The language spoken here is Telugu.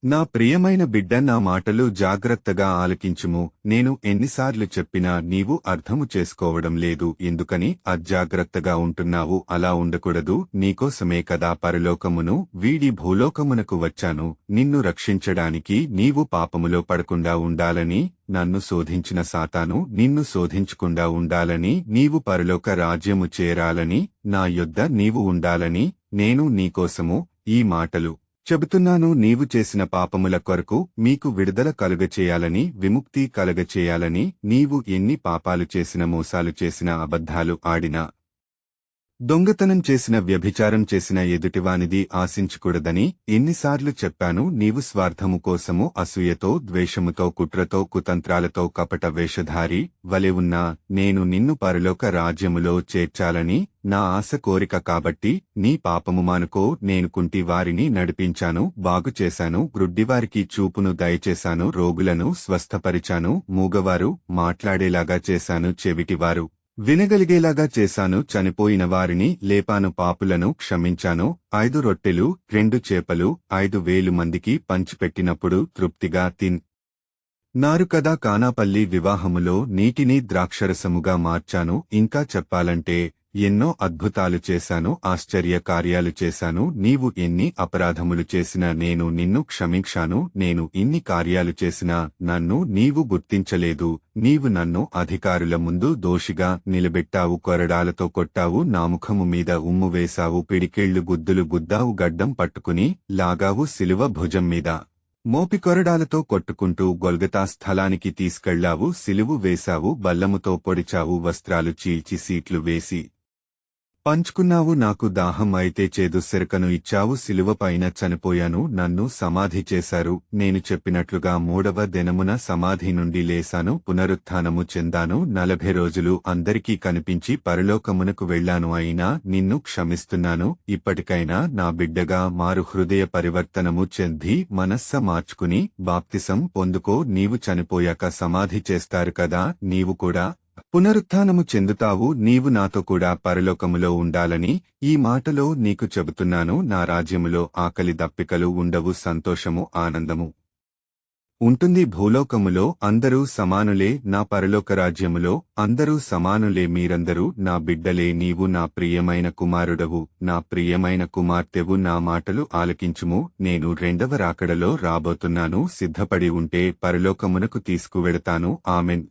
నా ప్రియమైన బిడ్డ, నా మాటలు జాగ్రత్తగా ఆలకించుము. నేను ఎన్నిసార్లు చెప్పినా నీవు అర్థము చేసుకోవడం లేదు. ఎందుకని అజాగ్రత్తగా ఉంటున్నావు? అలా ఉండకూడదు. నీకోసమే కదా పరలోకమును వీడి భూలోకమునకు వచ్చాను. నిన్ను రక్షించడానికి. నీవు పాపములో పడకుండా ఉండాలని, నన్ను శోధించిన సాతాను నిన్ను శోధించకుండా ఉండాలని, నీవు పరలోక రాజ్యము చేరాలని, నా యొద్ద నీవు ఉండాలని నేను నీకోసము ఈ మాటలు చెబుతున్నాను. నీవు చేసిన పాపముల కొరకు మీకు విడుదల కలుగచేయాలని, విముక్తి కలుగచేయాలని. నీవు ఎన్ని పాపాలు చేసిన, మోసాలు చేసిన, అబద్ధాలు ఆడినా, దొంగతనం చేసిన, వ్యభిచారం చేసిన ఎదుటివానిది ఆశించకూడదని ఎన్నిసార్లు చెప్పాను. నీవు స్వార్థము కోసము అసూయతో, ద్వేషముతో, కుట్రతో, కుతంత్రాలతో, కపట వేషధారి వలె ఉన్నా నేను నిన్ను పరలోక రాజ్యములో చేర్చాలని నా ఆశ కోరిక కాబట్టి నీ పాపము మానుకో. నేను కుంటి వారిని నడిపించాను, బాగుచేశాను, గ్రుడ్డివారికి చూపును దయచేశాను, రోగులను స్వస్థపరిచాను, మూగవారు మాట్లాడేలాగా చేశాను, చెవిటివారు వినగలిగేలాగా చేశాను, చనిపోయిన వారిని లేపాను, పాపులను క్షమించాను. 5 రొట్టెలు 2 చేపలు 5,000 మందికి పంచిపెట్టినప్పుడు తృప్తిగా నారు కదా. కానాపల్లి వివాహములో నీటిని ద్రాక్షరసముగా మార్చాను. ఇంకా చెప్పాలంటే ఎన్నో అద్భుతాలు చేశాను, ఆశ్చర్య కార్యాలు చేశాను. నీవు ఎన్ని అపరాధములు చేసినా నేను నిన్ను క్షమించాను. నేను ఇన్ని కార్యాలు చేసినా నన్ను నీవు గుర్తించలేదు. నీవు నన్ను అధికారుల ముందు దోషిగా నిలబెట్టావు, కొరడాలతో కొట్టావు, నా ముఖము మీద ఉమ్ము వేశావు, పిడికేళ్లు గుద్దులు గుద్దావు, గడ్డం పట్టుకుని లాగావు, సిలువ భుజం మీద మోపి కొరడాలతో కొట్టుకుంటూ గొల్గతా స్థలానికి తీసుకెళ్లావు, సిలువు వేశావు, బల్లముతో పొడిచావు, వస్త్రాలు చీల్చి సీట్లు వేసి పంచుకున్నావు. నాకు దాహం అయితే చేదు సెరకను ఇచ్చావు, సిలువపైన చనిపోయాను, నన్ను సమాధి చేశారు. నేను చెప్పినట్లుగా 3వ దినమున సమాధి నుండి లేశాను, పునరుత్థానము చెందాను. 40 రోజులు అందరికీ కనిపించి పరలోకమునకు వెళ్లాను. అయినా నిన్ను క్షమిస్తున్నాను. ఇప్పటికైనా నా బిడ్డగా మారు, హృదయ పరివర్తనము చెంది మనస్స మార్చుకుని బాప్తిసం పొందుకో. నీవు చనిపోయాక సమాధి చేస్తారు కదా, నీవు కూడా పునరుత్థానము చెందుతావు. నీవు నాతో కూడా పరలోకములో ఉండాలని ఈ మాటలో నీకు చెబుతున్నాను. నా రాజ్యములో ఆకలి దప్పికలు ఉండవు, సంతోషము, ఆనందము ఉంటుంది. భూలోకములో అందరూ సమానులే, నా పరలోక రాజ్యములో అందరూ సమానులే. మీరందరూ నా బిడ్డలే. నీవు నా ప్రియమైన కుమారుడవు, నా ప్రియమైన కుమార్తెవు. నా మాటలు ఆలకించుము. నేను 2వ రాకడలో రాబోతున్నాను. సిద్ధపడి ఉంటే పరలోకమునకు తీసుకువెడతాను. ఆమెన్.